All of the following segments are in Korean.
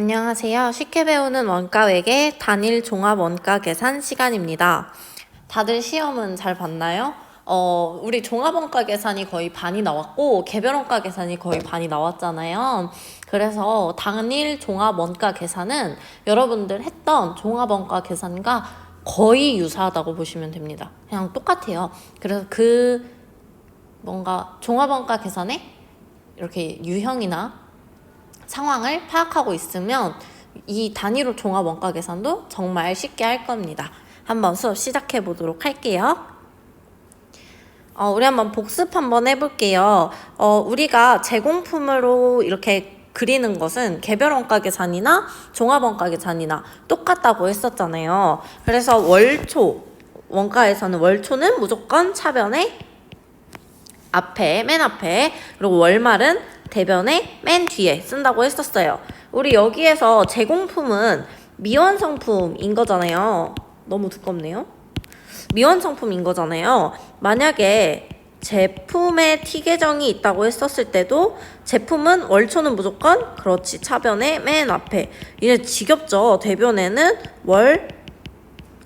안녕하세요. 쉽게 배우는 원가 외계 단일 종합 원가 계산 시간입니다. 다들 시험은 잘 봤나요? 우리 종합 원가 계산이 거의 반이 나왔고 개별 원가 계산이 거의 반이 나왔잖아요. 그래서 단일 종합 원가 계산은 여러분들 했던 종합 원가 계산과 거의 유사하다고 보시면 됩니다. 그냥 똑같아요. 그래서 뭔가 종합 원가 계산에 이렇게 유형이나 상황을 파악하고 있으면 이 단위로 종합 원가 계산도 정말 쉽게 할 겁니다. 한번 수업 시작해 보도록 할게요. 우리 한번 복습 한번 해볼게요. 우리가 제공품으로 이렇게 그리는 것은 개별 원가 계산이나 종합 원가 계산이나 똑같다고 했었잖아요. 그래서 월초 원가에서는 월초는 무조건 차변의 앞에, 맨 앞에, 그리고 월말은 대변의 맨 뒤에 쓴다고 했었어요. 우리 여기에서 제공품은 미완성품인 거잖아요. 너무 두껍네요. 미완성품인 거잖아요. 만약에 제품에 T 계정이 있다고 했었을 때도 제품은 월초는 무조건 그렇지 차변의 맨 앞에. 이제 지겹죠. 대변에는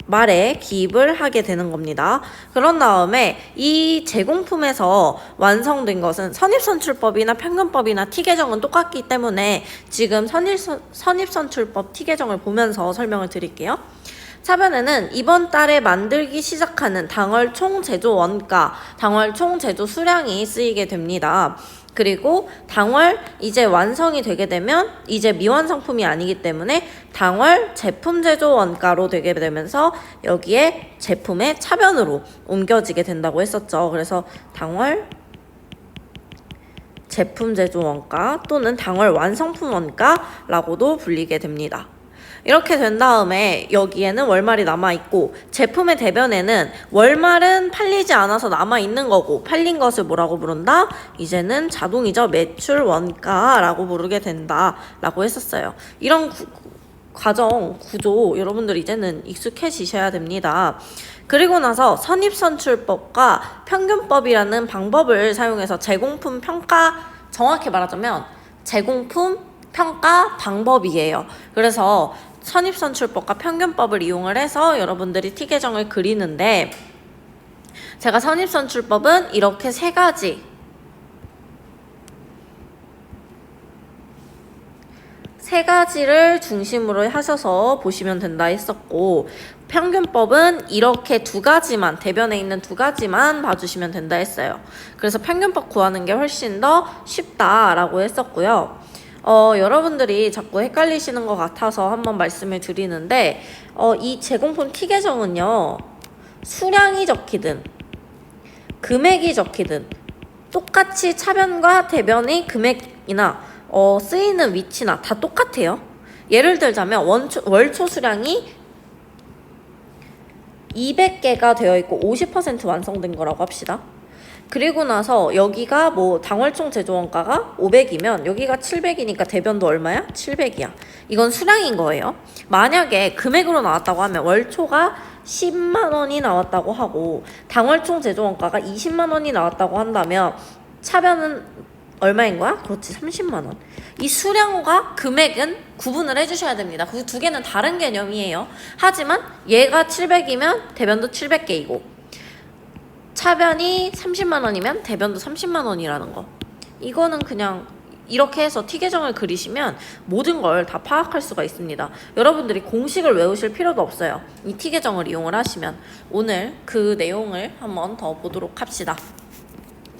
말에 기입을 하게 되는 겁니다. 그런 다음에 이 제공품에서 완성된 것은 선입선출법이나 평균법이나 T계정은 똑같기 때문에 지금 선입선출법 T계정을 보면서 설명을 드릴게요. 차변에는 이번 달에 만들기 시작하는 당월 총 제조 원가, 당월 총 제조 수량이 쓰이게 됩니다. 그리고 당월 이제 완성이 되게 되면 이제 미완성품이 아니기 때문에 당월 제품 제조 원가로 되게 되면서 여기에 제품의 차변으로 옮겨지게 된다고 했었죠. 그래서 당월 제품 제조 원가 또는 당월 완성품 원가라고도 불리게 됩니다. 이렇게 된 다음에 여기에는 월말이 남아있고 제품의 대변에는 월말은 팔리지 않아서 남아있는 거고 팔린 것을 뭐라고 부른다? 이제는 자동이죠. 매출 원가라고 부르게 된다 라고 했었어요. 이런 과정, 구조 여러분들 이제는 익숙해지셔야 됩니다. 그리고 나서 선입선출법과 평균법이라는 방법을 사용해서 제공품 평가, 정확히 말하자면 제공품 평가 방법이에요. 그래서 선입선출법과 평균법을 이용을 해서 여러분들이 T계정을 그리는데 제가 선입선출법은 이렇게 세 가지를 중심으로 하셔서 보시면 된다 했었고 평균법은 이렇게 두 가지만 대변에 있는 두 가지만 봐주시면 된다 했어요. 그래서 평균법 구하는 게 훨씬 더 쉽다라고 했었고요. 여러분들이 자꾸 헷갈리시는 것 같아서 한번 말씀을 드리는데 이 제공품 T계정은요 수량이 적히든 금액이 적히든 똑같이 차변과 대변의 금액이나 쓰이는 위치나 다 똑같아요. 예를 들자면 월초 수량이 200개가 되어 있고 50% 완성된 거라고 합시다. 그리고 나서 여기가 뭐 당월총 제조원가가 500이면 여기가 700이니까 대변도 얼마야? 700이야. 이건 수량인 거예요. 만약에 금액으로 나왔다고 하면 월초가 10만 원이 나왔다고 하고 당월총 제조원가가 20만 원이 나왔다고 한다면 차변은 얼마인 거야? 그렇지, 30만 원. 이 수량과 금액은 구분을 해주셔야 됩니다. 그 두 개는 다른 개념이에요. 하지만 얘가 700이면 대변도 700개이고 차변이 30만 원이면 대변도 30만 원이라는 거. 이거는 그냥 이렇게 해서 T계정을 그리시면 모든 걸 다 파악할 수가 있습니다. 여러분들이 공식을 외우실 필요도 없어요. 이 T계정을 이용을 하시면. 오늘 그 내용을 한번 더 보도록 합시다.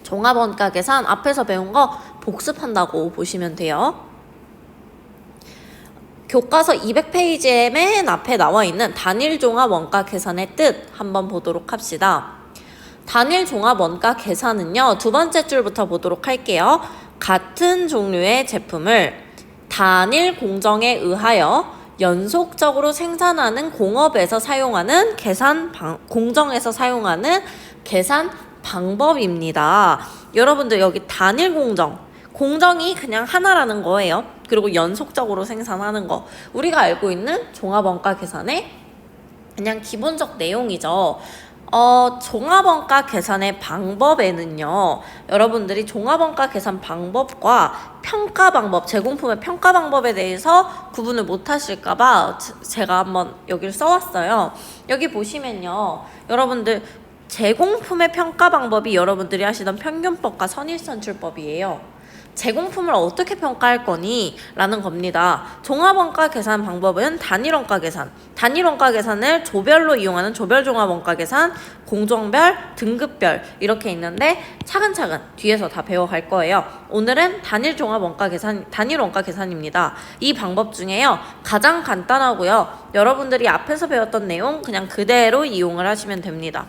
종합원가 계산 앞에서 배운 거 복습한다고 보시면 돼요. 교과서 200페이지의 맨 앞에 나와 있는 단일 종합 원가 계산의 뜻 한번 보도록 합시다. 단일 종합 원가 계산은요, 두 번째 줄부터 보도록 할게요. 같은 종류의 제품을 단일 공정에 의하여 연속적으로 생산하는 공업에서 사용하는 공정에서 사용하는 계산 방법입니다. 여러분들 여기 단일 공정이 그냥 하나라는 거예요. 그리고 연속적으로 생산하는 거. 우리가 알고 있는 종합 원가 계산의 그냥 기본적 내용이죠. 종합원가 계산의 방법에는요, 여러분들이 종합원가 계산 방법과 평가 방법, 제공품의 평가 방법에 대해서 구분을 못 하실까봐 제가 한번 여기를 써왔어요. 여기 보시면요, 여러분들 제공품의 평가 방법이 여러분들이 하시던 평균법과 선입선출법이에요. 제공품을 어떻게 평가할 거니? 라는 겁니다. 종합원가 계산 방법은 단일원가 계산, 단일원가 계산을 조별로 이용하는 조별종합원가 계산, 공정별, 등급별 이렇게 있는데 차근차근 뒤에서 다 배워갈 거예요. 오늘은 단일종합원가 계산, 단일원가 계산입니다. 이 방법 중에요, 가장 간단하고요, 여러분들이 앞에서 배웠던 내용 그냥 그대로 이용을 하시면 됩니다.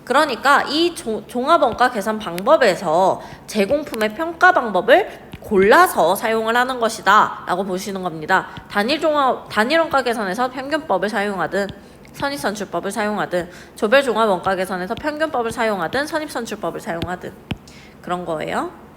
그러니까 이 종합원가 계산 방법에서 제공품의 평가 방법을 골라서 사용을 하는 것이다 라고 보시는 겁니다. 단일원가 계산에서 평균법을 사용하든 선입선출법을 사용하든 조별종합원가 계산에서 평균법을 사용하든 선입선출법을 사용하든 그런 거예요.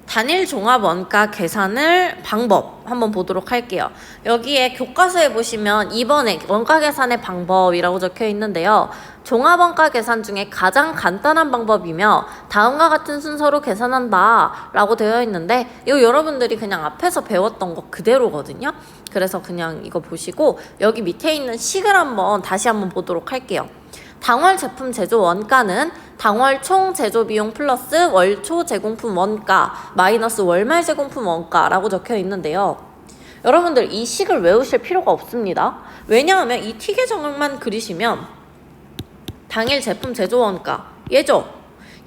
단일 종합 원가 계산을 방법 한번 보도록 할게요. 여기에 교과서에 보시면 2번에 원가 계산의 방법이라고 적혀 있는데요. 종합 원가 계산 중에 가장 간단한 방법이며 다음과 같은 순서로 계산한다 라고 되어 있는데 이거 여러분들이 그냥 앞에서 배웠던 거 그대로거든요. 그래서 그냥 이거 보시고 여기 밑에 있는 식을 다시 한번 보도록 할게요. 당월 제품 제조 원가는 당월 총 제조 비용 플러스 월초 제공품 원가 마이너스 월말 제공품 원가라고 적혀 있는데요. 여러분들 이 식을 외우실 필요가 없습니다. 왜냐하면 이 T 계정만 그리시면 당일 제품 제조 원가 얘죠.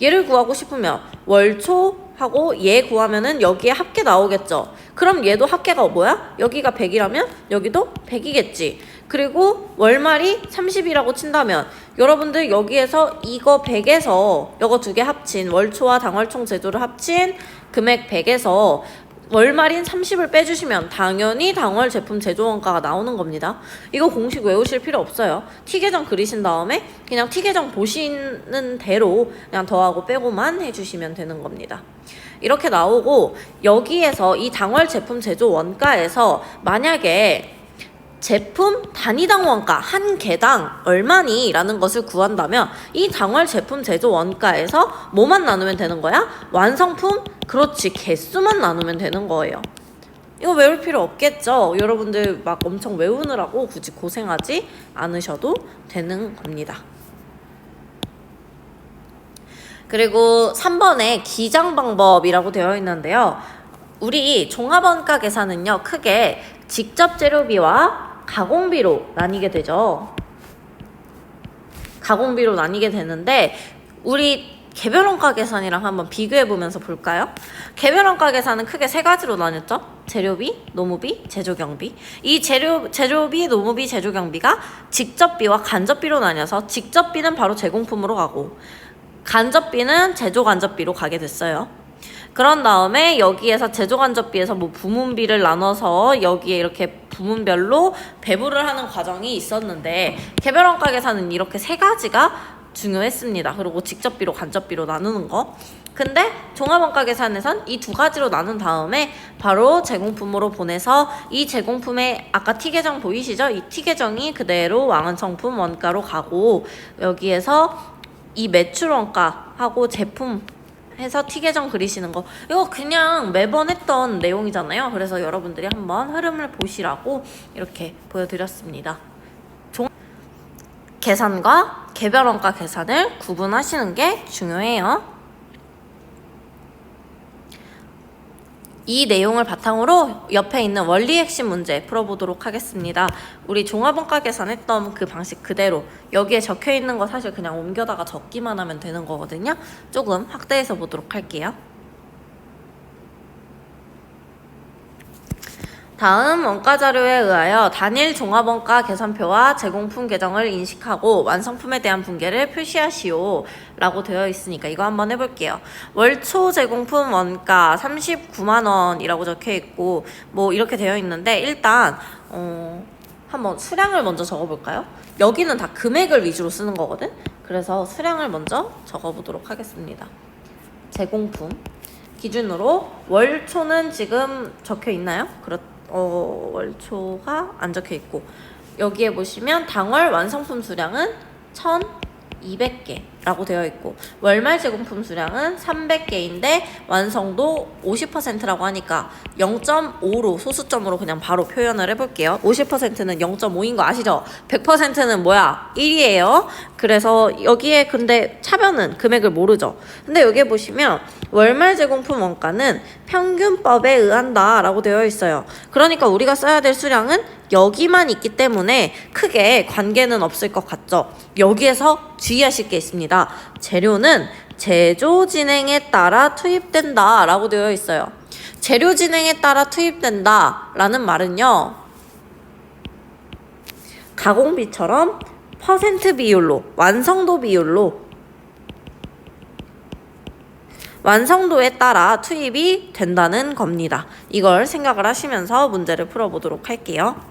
얘를 구하고 싶으면 월초 하고 얘 구하면은 여기에 합계 나오겠죠. 그럼 얘도 합계가 뭐야? 여기가 100이라면 여기도 100이겠지. 그리고 월말이 30이라고 친다면 여러분들 여기에서 이거 100에서 이거 두 개 합친 월초와 당월총 제조를 합친 금액 100에서 월말인 30을 빼주시면 당연히 당월 제품 제조 원가가 나오는 겁니다. 이거 공식 외우실 필요 없어요. T계정 그리신 다음에 그냥 T계정 보시는 대로 그냥 더하고 빼고만 해주시면 되는 겁니다. 이렇게 나오고 여기에서 이 당월 제품 제조 원가에서 만약에 제품 단위당 원가 한 개당 얼마니? 라는 것을 구한다면 이 당월 제품 제조 원가에서 뭐만 나누면 되는 거야? 완성품? 그렇지, 개수만 나누면 되는 거예요. 이거 외울 필요 없겠죠? 여러분들 막 엄청 외우느라고 굳이 고생하지 않으셔도 되는 겁니다. 그리고 3번에 기장 방법이라고 되어 있는데요. 우리 종합원가 계산은요, 크게 직접 재료비와 가공비로 나뉘게 되죠. 가공비로 나뉘게 되는데 우리 개별원가 계산이랑 한번 비교해보면서 볼까요? 개별원가 계산은 크게 세 가지로 나뉘었죠. 재료비, 노무비, 제조경비. 이 재료비, 노무비, 제조경비가 직접비와 간접비로 나뉘어서 직접비는 바로 제공품으로 가고 간접비는 제조간접비로 가게 됐어요. 그런 다음에 여기에서 제조간접비에서 뭐 부문비를 나눠서 여기에 이렇게 부문별로 배분을 하는 과정이 있었는데 개별원가 계산은 이렇게 세 가지가 중요했습니다. 그리고 직접비로 간접비로 나누는 거. 근데 종합원가 계산에선 이 두 가지로 나눈 다음에 바로 제공품으로 보내서 이 제공품의 아까 T계정 보이시죠? 이 T계정이 그대로 완성품 원가로 가고 여기에서 이 매출원가하고 제품 해서 T계정 그리시는 거 이거 그냥 매번 했던 내용이잖아요. 그래서 여러분들이 한번 흐름을 보시라고 이렇게 보여드렸습니다. 계산과 개별원가 계산을 구분하시는 게 중요해요. 이 내용을 바탕으로 옆에 있는 원리 핵심 문제 풀어보도록 하겠습니다. 우리 종합원가 계산했던 그 방식 그대로 여기에 적혀있는 거 사실 그냥 옮겨다가 적기만 하면 되는 거거든요. 조금 확대해서 보도록 할게요. 다음 원가 자료에 의하여 단일 종합원가 계산표와 제공품 계정을 인식하고 완성품에 대한 분계를 표시하시오 라고 되어 있으니까 이거 한번 해볼게요. 월초 제공품 원가 39만원이라고 적혀 있고 뭐 이렇게 되어 있는데 일단 한번 수량을 먼저 적어볼까요? 여기는 다 금액을 위주로 쓰는 거거든. 그래서 수량을 먼저 적어보도록 하겠습니다. 제공품 기준으로 월초는 지금 적혀 있나요? 월초가 안 적혀 있고 여기에 보시면 당월 완성품 수량은 1200개라고 되어 있고 월말 제공품 수량은 300개인데 완성도 50%라고 하니까 0.5로 소수점으로 그냥 바로 표현을 해볼게요. 50%는 0.5인 거 아시죠? 100%는 뭐야? 1이에요. 그래서 여기에 근데 차변은 금액을 모르죠. 근데 여기에 보시면 월말 제공품 원가는 평균법에 의한다 라고 되어 있어요. 그러니까 우리가 써야 될 수량은 여기만 있기 때문에 크게 관계는 없을 것 같죠. 여기에서 주의하실 게 있습니다. 재료는 제조 진행에 따라 투입된다 라고 되어 있어요. 재료 진행에 따라 투입된다 라는 말은요, 가공비처럼 퍼센트 비율로, 완성도 비율로, 완성도에 따라 투입이 된다는 겁니다. 이걸 생각을 하시면서 문제를 풀어보도록 할게요.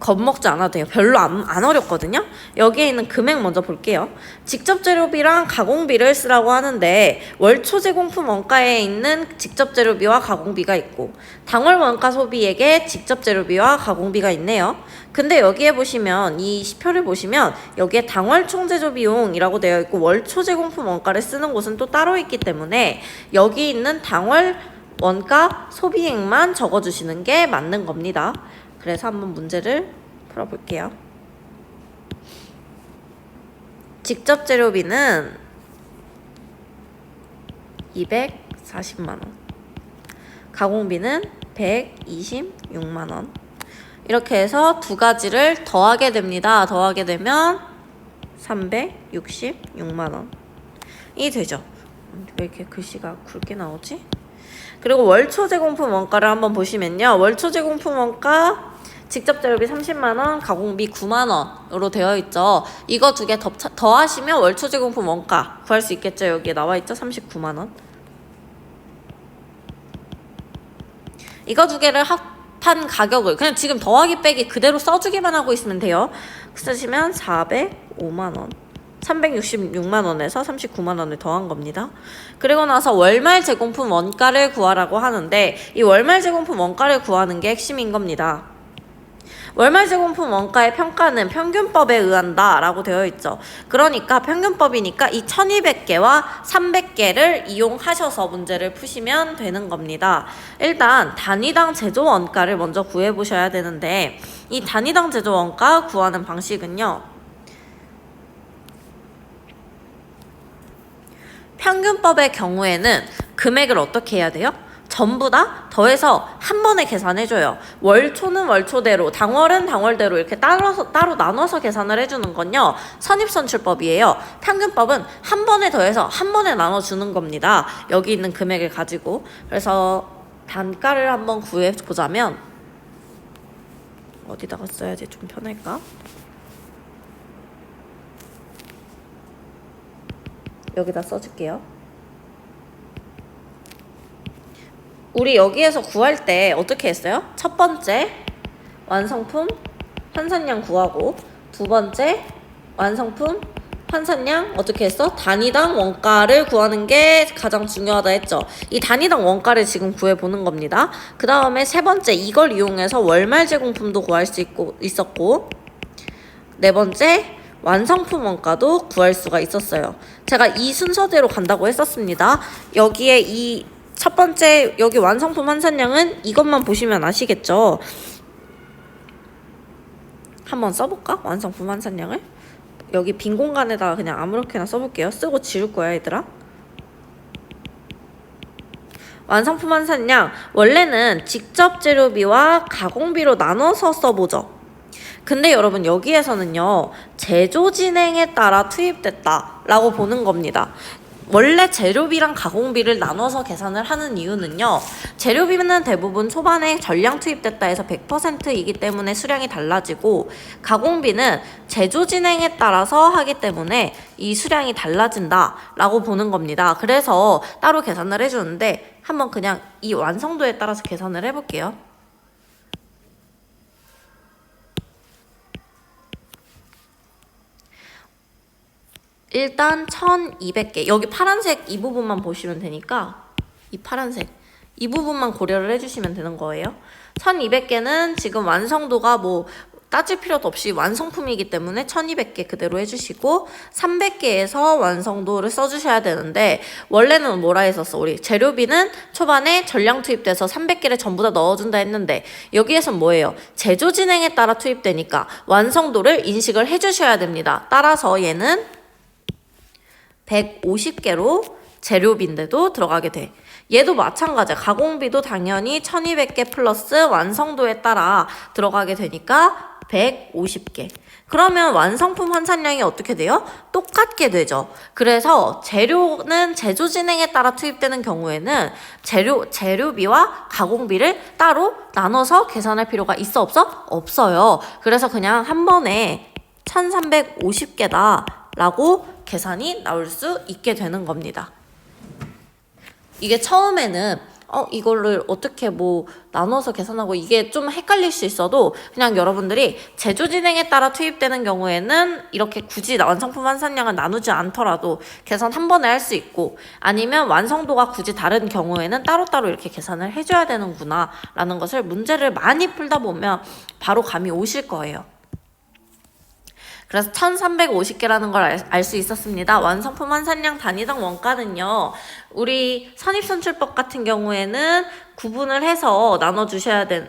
겁먹지 않아도 돼요. 별로 안 어렵거든요. 여기에 있는 금액 먼저 볼게요. 직접 재료비랑 가공비를 쓰라고 하는데 월초 제공품 원가에 있는 직접 재료비와 가공비가 있고 당월 원가 소비액에 직접 재료비와 가공비가 있네요. 근데 여기에 보시면 이 시표를 보시면 여기에 당월 총제조 비용이라고 되어 있고 월초 제공품 원가를 쓰는 곳은 또 따로 있기 때문에 여기 있는 당월 원가 소비액만 적어주시는 게 맞는 겁니다. 그래서 한번 문제를 풀어볼게요. 직접 재료비는 240만원, 가공비는 126만원. 이렇게 해서 두 가지를 더하게 됩니다. 더하게 되면 366만원이 되죠. 왜 이렇게 글씨가 굵게 나오지? 그리고 월초 제공품 원가를 한번 보시면요. 월초 제공품 원가 직접 재료비 30만원, 가공비 9만원으로 되어 있죠. 이거 두 개 더하시면 월초 제공품 원가 구할 수 있겠죠. 여기에 나와 있죠. 39만원. 이거 두 개를 합한 가격을 그냥 지금 더하기 빼기 그대로 써주기만 하고 있으면 돼요. 쓰시면 405만원. 366만원에서 39만원을 더한 겁니다. 그리고 나서 월말 제공품 원가를 구하라고 하는데 이 월말 제공품 원가를 구하는 게 핵심인 겁니다. 월말 제공품 원가의 평가는 평균법에 의한다 라고 되어 있죠. 그러니까 평균법이니까 이 1200개와 300개를 이용하셔서 문제를 푸시면 되는 겁니다. 일단 단위당 제조 원가를 먼저 구해보셔야 되는데 이 단위당 제조 원가 구하는 방식은요, 평균법의 경우에는 금액을 어떻게 해야 돼요? 전부 다 더해서 한 번에 계산해줘요. 월초는 월초대로, 당월은 당월대로 이렇게 따로 나눠서 계산을 해주는 건요, 선입선출법이에요. 평균법은 한 번에 더해서 한 번에 나눠주는 겁니다. 여기 있는 금액을 가지고. 그래서 단가를 한번 구해보자면 어디다가 써야지 좀 편할까? 여기다 써줄게요. 우리 여기에서 구할 때 어떻게 했어요? 첫 번째 완성품 환산량 구하고 두 번째 완성품 환산량 어떻게 했어? 단위당 원가를 구하는 게 가장 중요하다 했죠. 이 단위당 원가를 지금 구해보는 겁니다. 그 다음에 세 번째 이걸 이용해서 월말 제공품도 구할 수 있었고 네 번째 완성품 원가도 구할 수가 있었어요. 제가 이 순서대로 간다고 했었습니다. 여기에 이 첫 번째 여기 완성품 환산량은 이것만 보시면 아시겠죠? 한번 써볼까? 완성품 환산량을 여기 빈 공간에다가 그냥 아무렇게나 써볼게요. 쓰고 지울 거야 얘들아. 완성품 환산량 원래는 직접 재료비와 가공비로 나눠서 써보죠. 근데 여러분 여기에서는요, 제조 진행에 따라 투입됐다 라고 보는 겁니다. 원래 재료비랑 가공비를 나눠서 계산을 하는 이유는요, 재료비는 대부분 초반에 전량 투입됐다 해서 100%이기 때문에 수량이 달라지고 가공비는 제조 진행에 따라서 하기 때문에 이 수량이 달라진다 라고 보는 겁니다. 그래서 따로 계산을 해주는데 한번 그냥 이 완성도에 따라서 계산을 해볼게요. 일단 1200개, 여기 파란색 이 부분만 보시면 되니까 이 파란색 이 부분만 고려를 해주시면 되는 거예요. 1200개는 지금 완성도가 뭐 따질 필요도 없이 완성품이기 때문에 1200개 그대로 해주시고 300개에서 완성도를 써주셔야 되는데 원래는 뭐라 했었어? 우리 재료비는 초반에 전량 투입돼서 300개를 전부 다 넣어준다 했는데 여기에선 뭐예요? 제조 진행에 따라 투입되니까 완성도를 인식을 해주셔야 됩니다. 따라서 얘는 150개로 재료비인데도 들어가게 돼. 얘도 마찬가지야. 가공비도 당연히 1200개 플러스 완성도에 따라 들어가게 되니까 150개. 그러면 완성품 환산량이 어떻게 돼요? 똑같게 되죠. 그래서 재료는 제조 진행에 따라 투입되는 경우에는 재료비와 가공비를 따로 나눠서 계산할 필요가 있어 없어? 없어요. 그래서 그냥 한 번에 1350개다 라고 계산이 나올 수 있게 되는 겁니다. 이게 처음에는 이거를 어떻게 뭐 나눠서 계산하고 이게 좀 헷갈릴 수 있어도 그냥 여러분들이 제조 진행에 따라 투입되는 경우에는 이렇게 굳이 완성품 환산량을 나누지 않더라도 계산 한 번에 할 수 있고 아니면 완성도가 굳이 다른 경우에는 따로따로 이렇게 계산을 해줘야 되는구나 라는 것을 문제를 많이 풀다 보면 바로 감이 오실 거예요. 그래서 1350개라는 걸 알 수 있었습니다. 완성품 환산량 단위당 원가는요. 우리 선입선출법 같은 경우에는 구분을 해서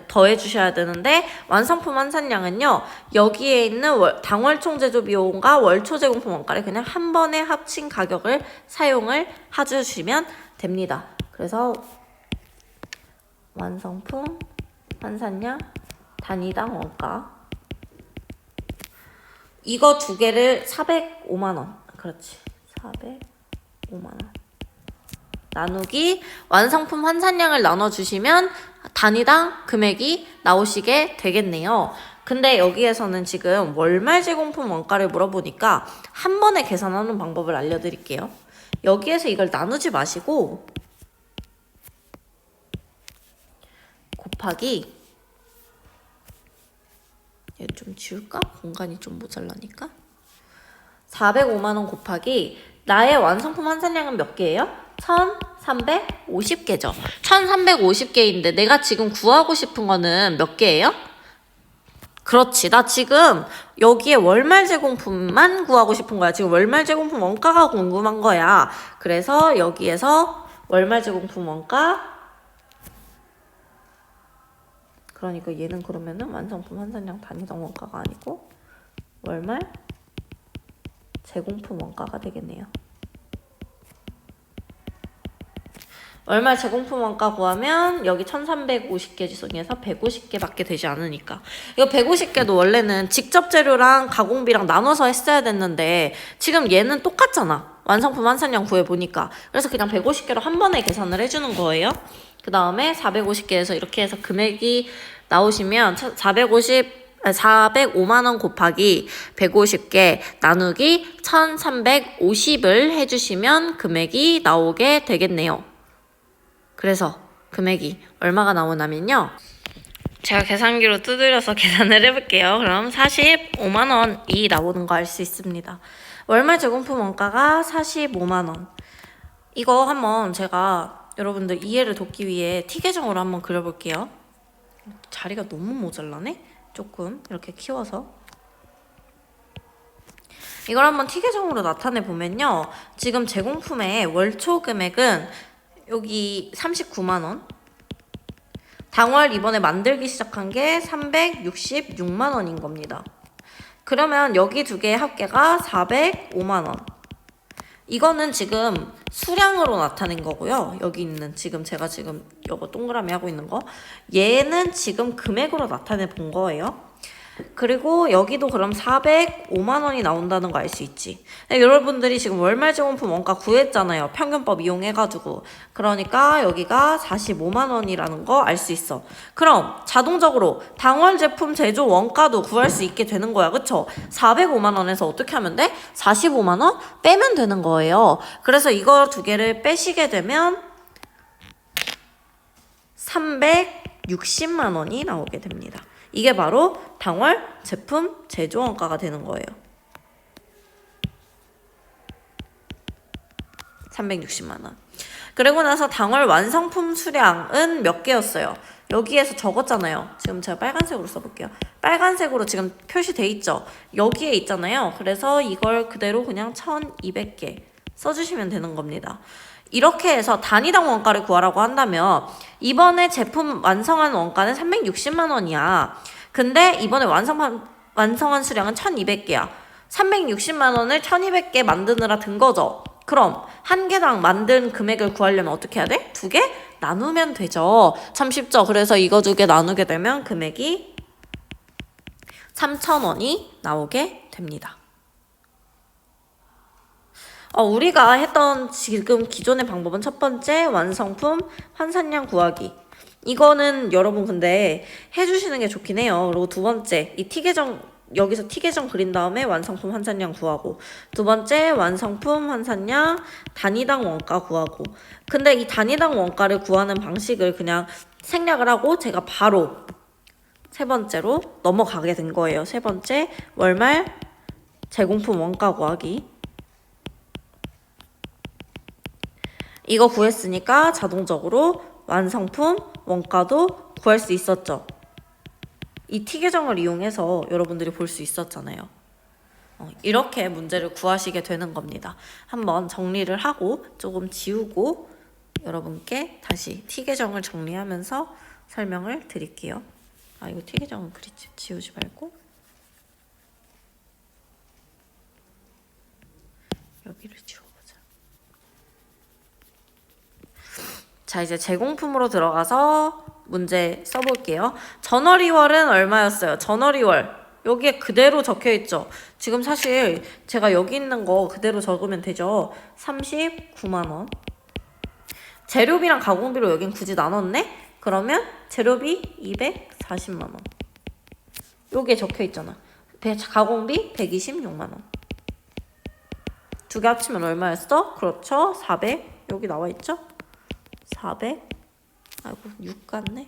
더해주셔야 되는데 완성품 환산량은요. 여기에 있는 당월총 제조 비용과 월초 제공품 원가를 그냥 한 번에 합친 가격을 사용을 해주시면 됩니다. 그래서 완성품 환산량 단위당 원가 이거 두 개를 405만원. 그렇지. 405만원. 나누기 완성품 환산량을 나눠주시면 단위당 금액이 나오시게 되겠네요. 근데 여기에서는 지금 월말 제공품 원가를 물어보니까 한 번에 계산하는 방법을 알려드릴게요. 여기에서 이걸 나누지 마시고 곱하기 얘 좀 지울까? 공간이 좀 모자라니까. 405만원 곱하기 나의 완성품 환산량은 몇 개예요? 1350개죠. 1350개인데 내가 지금 구하고 싶은 거는 몇 개예요? 그렇지. 나 지금 여기에 월말 제공품만 구하고 싶은 거야. 지금 월말 제공품 원가가 궁금한 거야. 그래서 여기에서 월말 제공품 원가 그러니까 얘는 그러면은 완성품 환산량 단위당 원가가 아니고 월말 제공품 원가가 되겠네요. 월말 제공품 원가 구하면 여기 1350개 중에서 150개밖에 되지 않으니까 이거 150개도 원래는 직접 재료랑 가공비랑 나눠서 했어야 됐는데 지금 얘는 똑같잖아. 완성품 환산량 구해보니까. 그래서 그냥 150개로 한 번에 계산을 해주는 거예요. 그 다음에 450개에서 이렇게 해서 금액이 나오시면 405만원 곱하기 150개 나누기 1350을 해주시면 금액이 나오게 되겠네요. 그래서 금액이 얼마가 나오냐면요. 제가 계산기로 두드려서 계산을 해볼게요. 그럼 45만원이 나오는 거 알 수 있습니다. 월말 제공품 원가가 45만원. 이거 한번 제가 여러분들 이해를 돕기 위해 티 계정으로 한번 그려볼게요. 자리가 너무 모자라네? 조금 이렇게 키워서 이걸 한번 티 계정으로 나타내 보면요. 지금 제공품의 월초 금액은 여기 39만원 당월 이번에 만들기 시작한 게 366만원인 겁니다. 그러면 여기 두 개의 합계가 405만원. 이거는 지금 수량으로 나타낸 거고요. 여기 있는 지금 제가 지금 이거 동그라미 하고 있는 거 얘는 지금 금액으로 나타내 본 거예요. 그리고 여기도 그럼 405만원이 나온다는 거 알 수 있지. 여러분들이 지금 월말 제공품 원가 구했잖아요. 평균법 이용해가지고. 그러니까 여기가 45만원이라는 거 알 수 있어. 그럼 자동적으로 당월 제품 제조 원가도 구할 수 있게 되는 거야. 그쵸? 405만원에서 어떻게 하면 돼? 45만원 빼면 되는 거예요. 그래서 이거 두 개를 빼시게 되면 360만원이 나오게 됩니다. 이게 바로 당월 제품 제조 원가가 되는 거예요. 360만원. 그리고 나서 당월 완성품 수량은 몇 개였어요? 여기에서 적었잖아요. 지금 제가 빨간색으로 써볼게요. 빨간색으로 지금 표시돼 있죠? 여기에 있잖아요. 그래서 이걸 그대로 그냥 1200개 써주시면 되는 겁니다. 이렇게 해서 단위당 원가를 구하라고 한다면 이번에 제품 완성한 원가는 360만 원이야. 근데 이번에 완성한 수량은 1200개야. 360만 원을 1200개 만드느라 든 거죠. 그럼 한 개당 만든 금액을 구하려면 어떻게 해야 돼? 2개 나누면 되죠. 참 쉽죠. 그래서 이거 2개 나누게 되면 금액이 3,000원이 나오게 됩니다. 우리가 했던 지금 기존의 방법은 첫 번째 완성품 환산량 구하기. 이거는 여러분 근데 해주시는 게 좋긴 해요. 그리고 두 번째 이 티계정 여기서 티계정 그린 다음에 완성품 환산량 구하고, 두 번째 완성품 환산량 단위당 원가 구하고. 근데 이 단위당 원가를 구하는 방식을 그냥 생략을 하고 제가 바로 세 번째로 넘어가게 된 거예요. 세 번째 월말 제공품 원가 구하기. 이거 구했으니까 자동적으로 완성품 원가도 구할 수 있었죠. 이 티계정을 이용해서 여러분들이 볼 수 있었잖아요. 이렇게 문제를 구하시게 되는 겁니다. 한번 정리를 하고 조금 지우고 여러분께 다시 티계정을 정리하면서 설명을 드릴게요. 이거 티계정은 지우지 말고 여기를 지워보자. 자, 이제 제공품으로 들어가서 문제 써볼게요. 전월이월은 얼마였어요? 전월이월 여기에 그대로 적혀있죠. 지금 사실 제가 여기 있는 거 그대로 적으면 되죠. 39만원. 재료비랑 가공비로 여긴 굳이 나눴네? 그러면 재료비 240만원. 여기에 적혀있잖아. 가공비 126만원. 두 개 합치면 얼마였어? 그렇죠. 400. 여기 나와있죠? 400. 아이고 6 같네.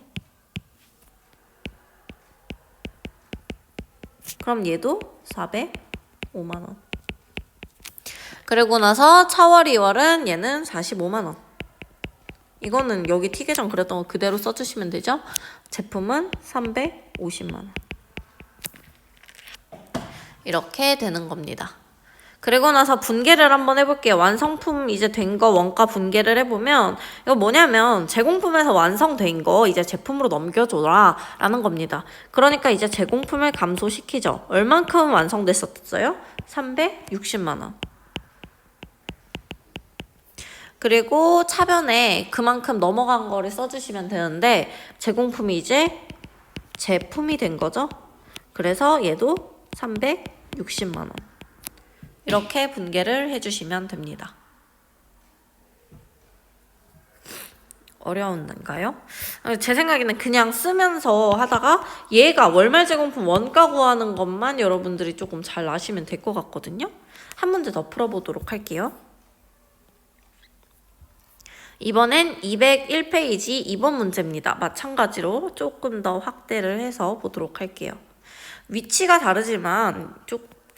그럼 얘도 405만원. 그리고 나서 차월 2월은 얘는 45만원. 이거는 여기 티계정 그렸던 거 그대로 써주시면 되죠. 제품은 350만원. 이렇게 되는 겁니다. 그리고 나서 분계를 한번 해볼게요. 완성품 이제 된 거 원가 분계를 해보면 이거 뭐냐면 제공품에서 완성된 거 이제 제품으로 넘겨줘라 라는 겁니다. 그러니까 이제 제공품을 감소시키죠. 얼만큼 완성됐었어요? 360만원. 그리고 차변에 그만큼 넘어간 거를 써주시면 되는데 제공품이 이제 제품이 된 거죠. 그래서 얘도 360만원. 이렇게 분계를 해주시면 됩니다. 어려운가요? 제 생각에는 그냥 쓰면서 하다가 얘가 월말 제공품 원가 구하는 것만 여러분들이 조금 잘 아시면 될 것 같거든요. 한 문제 더 풀어보도록 할게요. 이번엔 201페이지 2번 문제입니다. 마찬가지로 조금 더 확대를 해서 보도록 할게요. 위치가 다르지만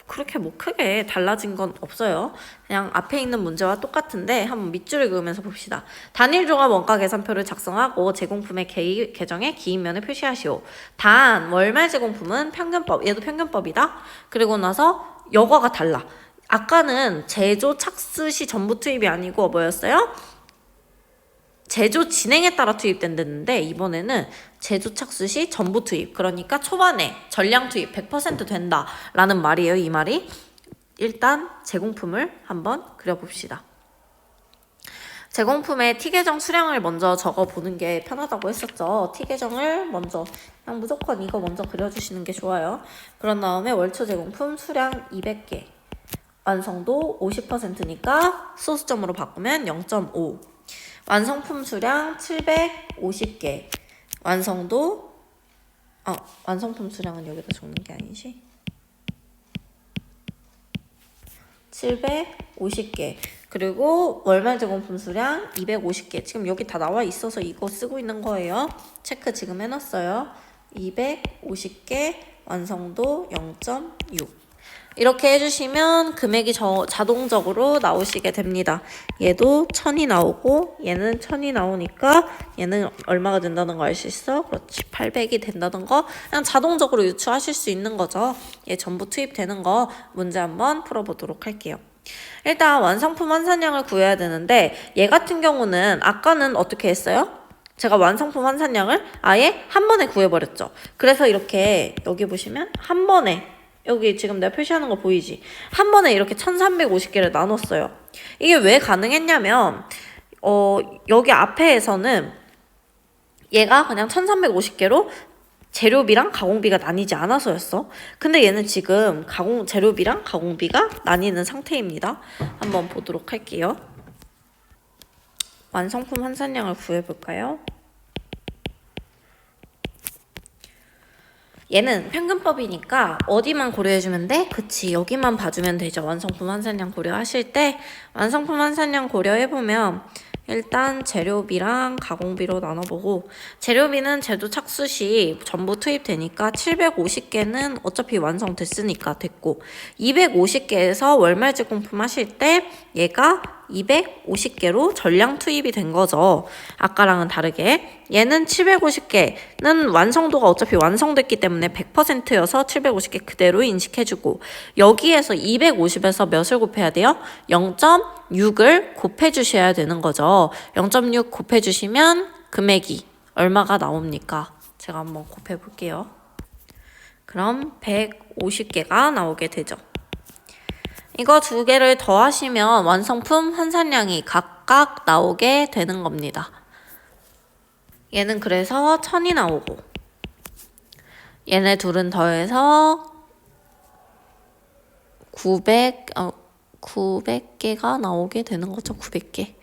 그렇게 크게 달라진 건 없어요. 그냥 앞에 있는 문제와 똑같은데 한번 밑줄을 그으면서 봅시다. 단일 종합 원가 계산표를 작성하고 제공품의 계정에 기입면을 표시하시오. 단 월말 제공품은 평균법, 얘도 평균법이다. 그리고 나서 여과가 달라. 아까는 제조 착수 시 전부 투입이 아니고 뭐였어요? 제조 진행에 따라 투입된다는데 이번에는 제조 착수 시 전부 투입, 그러니까 초반에 전량 투입 100% 된다라는 말이에요. 이 말이. 일단 제공품을 한번 그려봅시다. 제공품의 티계정 수량을 먼저 적어보는 게 편하다고 했었죠. 티계정을 먼저 그냥 무조건 이거 먼저 그려주시는 게 좋아요. 그런 다음에 월초 제공품 수량 200개, 완성도 50%니까 소수점으로 바꾸면 0.5. 완성품 수량 750개. 완성도 완성품 수량은 여기다 적는 게 아니지. 750개. 그리고 월말 제공품 수량 250개. 지금 여기 다 나와 있어서 이거 쓰고 있는 거예요. 체크 지금 해놨어요. 250개. 완성도 0.6. 이렇게 해주시면 금액이 자동적으로 나오시게 됩니다. 얘도 1000이 나오고 얘는 1000이 나오니까 얘는 얼마가 된다는 거 알 수 있어? 그렇지. 800이 된다는 거 그냥 자동적으로 유추하실 수 있는 거죠. 얘 전부 투입되는 거 문제 한번 풀어보도록 할게요. 일단 완성품 환산량을 구해야 되는데 얘 같은 경우는 아까는 어떻게 했어요? 제가 완성품 환산량을 아예 한 번에 구해버렸죠. 그래서 이렇게 여기 보시면 한 번에 여기 지금 내가 표시하는 거 보이지? 한 번에 이렇게 1350개를 나눴어요. 이게 왜 가능했냐면 여기 앞에서는 얘가 그냥 1350개로 재료비랑 가공비가 나뉘지 않아서였어. 근데 얘는 지금 재료비랑 가공비가 나뉘는 상태입니다. 한번 보도록 할게요. 완성품 환산량을 구해볼까요? 얘는 평균법이니까 어디만 고려해주면 돼? 그치, 여기만 봐주면 되죠. 완성품 환산량 고려하실 때 완성품 환산량 고려해보면 일단 재료비랑 가공비로 나눠보고 재료비는 제조 착수 시 전부 투입되니까 750개는 어차피 완성됐으니까 됐고 250개에서 월말 제공품 하실 때 얘가 250개로 전량 투입이 된 거죠. 아까랑은 다르게 얘는 750개는 완성도가 어차피 완성됐기 때문에 100%여서 750개 그대로 인식해주고 여기에서 250에서 몇을 곱해야 돼요? 0.6을 곱해주셔야 되는 거죠. 0.6 곱해주시면 금액이 얼마가 나옵니까? 제가 한번 곱해볼게요. 그럼 150개가 나오게 되죠. 이거 두 개를 더하시면 완성품 환산량이 각각 나오게 되는 겁니다. 얘는 그래서 1000이 나오고 얘네 둘은 더해서 900개가 나오게 되는 거죠. 900개.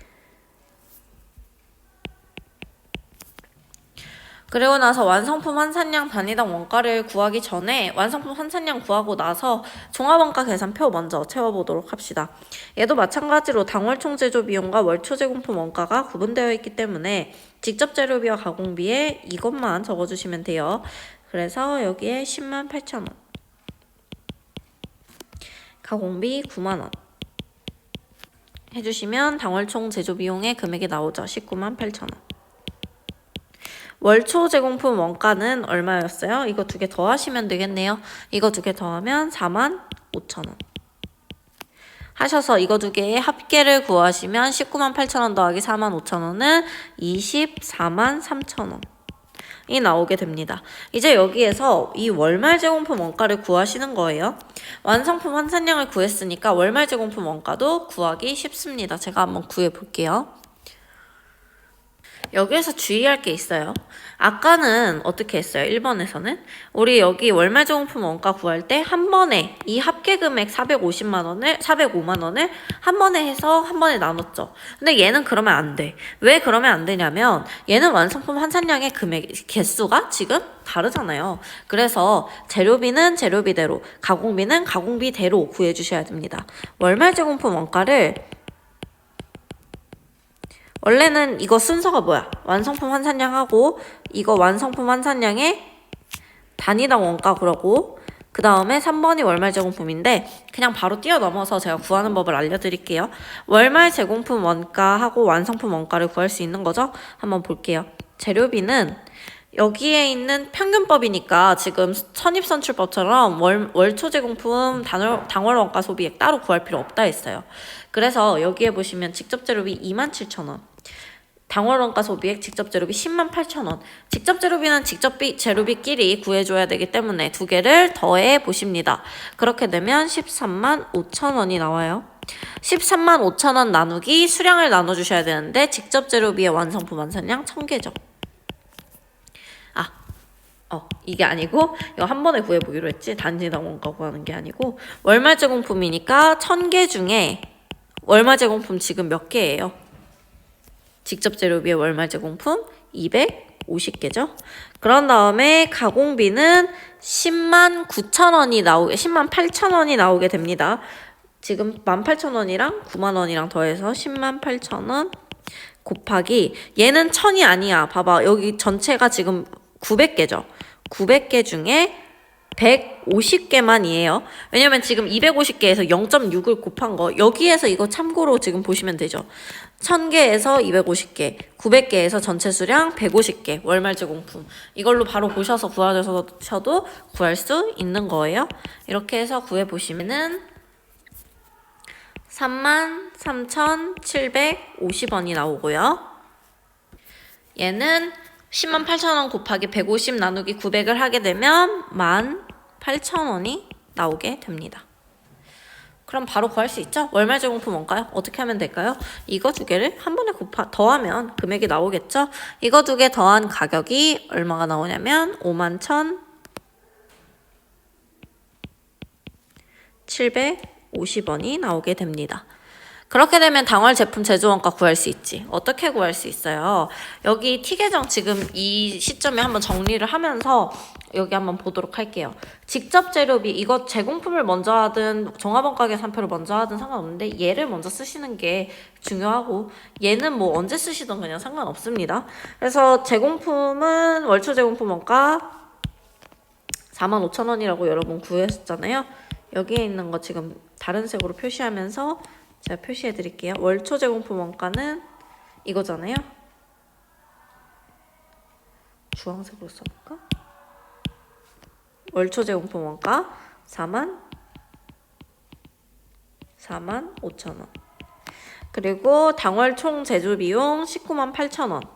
그리고 나서 완성품 환산량 단위당 원가를 구하기 전에 완성품 환산량 구하고 나서 종합원가 계산표 먼저 채워보도록 합시다. 얘도 마찬가지로 당월 총제조 비용과 월초 제공품 원가가 구분되어 있기 때문에 직접 재료비와 가공비에 이것만 적어주시면 돼요. 그래서 여기에 108,000원, 가공비 90,000원 해주시면 당월 총 제조 비용의 금액이 나오죠. 198,000원. 월초 제공품 원가는 얼마였어요? 이거 두 개 더하시면 되겠네요. 이거 두 개 더하면 45,000원. 하셔서 이거 두 개의 합계를 구하시면 198,000원 더하기 45,000원은 243,300,000원이 나오게 됩니다. 이제 여기에서 이 월말 제공품 원가를 구하시는 거예요. 완성품 환산량을 구했으니까 월말 제공품 원가도 구하기 쉽습니다. 제가 한번 구해 볼게요. 여기에서 주의할 게 있어요. 아까는 어떻게 했어요? 1번에서는 우리 여기 월말 제공품 원가 구할 때 한 번에 이 합계 금액 405만 원을 한 번에 해서 한 번에 나눴죠. 근데 얘는 그러면 안 돼. 왜 그러면 안 되냐면 얘는 완성품 환산량의 개수가 지금 다르잖아요. 그래서 재료비는 재료비대로, 가공비는 가공비대로 구해주셔야 됩니다. 월말 제공품 원가를 원래는 이거 순서가 뭐야? 완성품 환산량하고 이거 완성품 환산량의 단위당 원가 그러고 그 다음에 3번이 월말 제공품인데 그냥 바로 뛰어넘어서 제가 구하는 법을 알려드릴게요. 월말 제공품 원가하고 완성품 원가를 구할 수 있는 거죠? 한번 볼게요. 재료비는 여기에 있는 평균법이니까 지금 선입선출법처럼 월초 제공품 당월 원가 소비액 따로 구할 필요 없다 했어요. 그래서 여기에 보시면 직접 재료비 27,000원, 당월 원가 소비액 직접 재료비 108,000원. 직접 재료비는 직접 재료비끼리 구해줘야 되기 때문에 두 개를 더해 보십니다. 그렇게 되면 135,000원이 나와요. 135,000원 나누기 수량을 나눠주셔야 되는데 직접 재료비의 완성품 완산량 1000개죠. 이게 아니고 이거 한 번에 구해보기로 했지. 단위당 원가 구하는 게 아니고 월말 제공품이니까 1000개 중에 월말 제공품 지금 몇 개예요? 직접 재료비의 월말 제공품 250개죠. 그런 다음에 가공비는 108,000원이 나오게 됩니다. 지금 18,000원이랑 90,000원이랑 더해서 108,000원 곱하기 얘는 1000이 아니야. 봐봐. 여기 전체가 지금 900개죠. 900개 중에 150개만이에요. 왜냐면 지금 250개에서 0.6을 곱한 거 여기에서 이거 참고로 지금 보시면 되죠. 1000개에서 250개, 900개에서 전체 수량 150개 월말 제공품 이걸로 바로 보셔서 구하셔도 구할 수 있는 거예요. 이렇게 해서 구해보시면은 33,750원이 나오고요. 얘는 108,000원 곱하기 150 나누기 900을 하게 되면 18,000원이 나오게 됩니다. 그럼 바로 구할 수 있죠? 월말 제공품 원가요? 어떻게 하면 될까요? 이거 두 개를 한 번에 더하면 금액이 나오겠죠? 이거 두 개 더한 가격이 얼마가 나오냐면 51,750원이 나오게 됩니다. 그렇게 되면 당월 제품 제조원가 구할 수 있지. 어떻게 구할 수 있어요? 여기 T 계정 지금 이 시점에 한번 정리를 하면서 여기 한번 보도록 할게요. 직접 재료비 이거 제공품을 먼저 하든 종합원가 계산표를 먼저 하든 상관없는데 얘를 먼저 쓰시는 게 중요하고 얘는 뭐 언제 쓰시든 그냥 상관없습니다. 그래서 제공품은 월초 제공품 원가 45,000원이라고 여러분 구했었잖아요. 여기에 있는 거 지금 다른 색으로 표시하면서 제가 표시해 드릴게요. 월초 제공품 원가는 이거잖아요. 주황색으로 써볼까? 월초 제공품 원가 45,000원. 그리고 당월 총 제조 비용 198,000원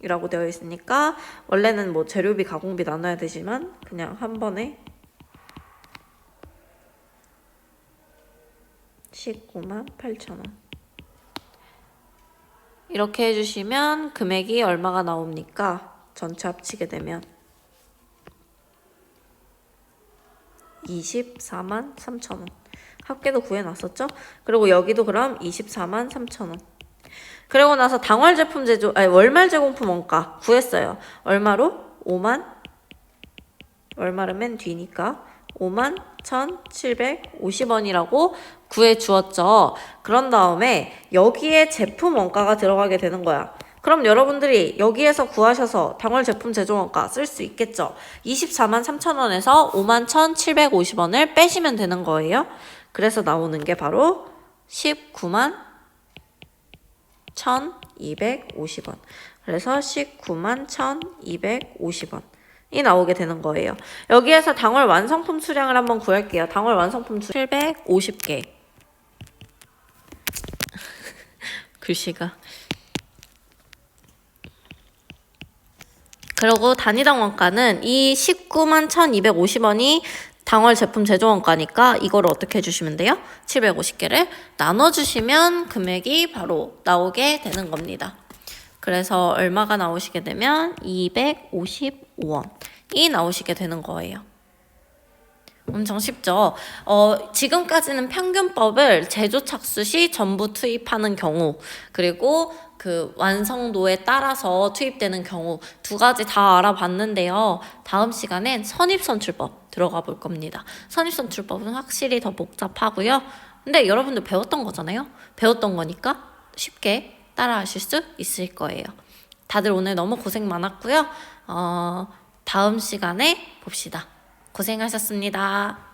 이라고 되어 있으니까 원래는 뭐 재료비 가공비 나눠야 되지만 그냥 한 번에 198,000원 이렇게 해주시면 금액이 얼마가 나옵니까? 전체 합치게 되면 243,3,000원 합계도 구해놨었죠? 그리고 여기도 그럼 243,3,000원 그리고 나서 당월 제품 월말 제공품 원가 구했어요. 얼마로? 월말은 맨 뒤니까 51,750원이라고 구해주었죠. 그런 다음에 여기에 제품 원가가 들어가게 되는 거야. 그럼 여러분들이 여기에서 구하셔서 당월 제품 제조원가 쓸 수 있겠죠. 243,3,000원에서 51,750원을 빼시면 되는 거예요. 그래서 나오는 게 바로 191,250원. 그래서 191,250원. 이 나오게 되는 거예요. 여기에서 당월 완성품 수량을 한번 구할게요. 당월 완성품 수량 750개. 글씨가. 그리고 단위당 원가는 이 191,250원이 당월 제품 제조 원가니까 이거를 어떻게 해주시면 돼요? 750개를 나눠주시면 금액이 바로 나오게 되는 겁니다. 그래서 얼마가 나오시게 되면 255원이 나오시게 되는 거예요. 엄청 쉽죠? 지금까지는 평균법을 제조 착수 시 전부 투입하는 경우 그리고 그 완성도에 따라서 투입되는 경우 두 가지 다 알아봤는데요. 다음 시간엔 선입선출법 들어가 볼 겁니다. 선입선출법은 확실히 더 복잡하고요. 근데 여러분들 배웠던 거잖아요. 배웠던 거니까 쉽게 따라 하실 수 있을 거예요. 다들 오늘 너무 고생 많았고요. 다음 시간에 봅시다. 고생하셨습니다.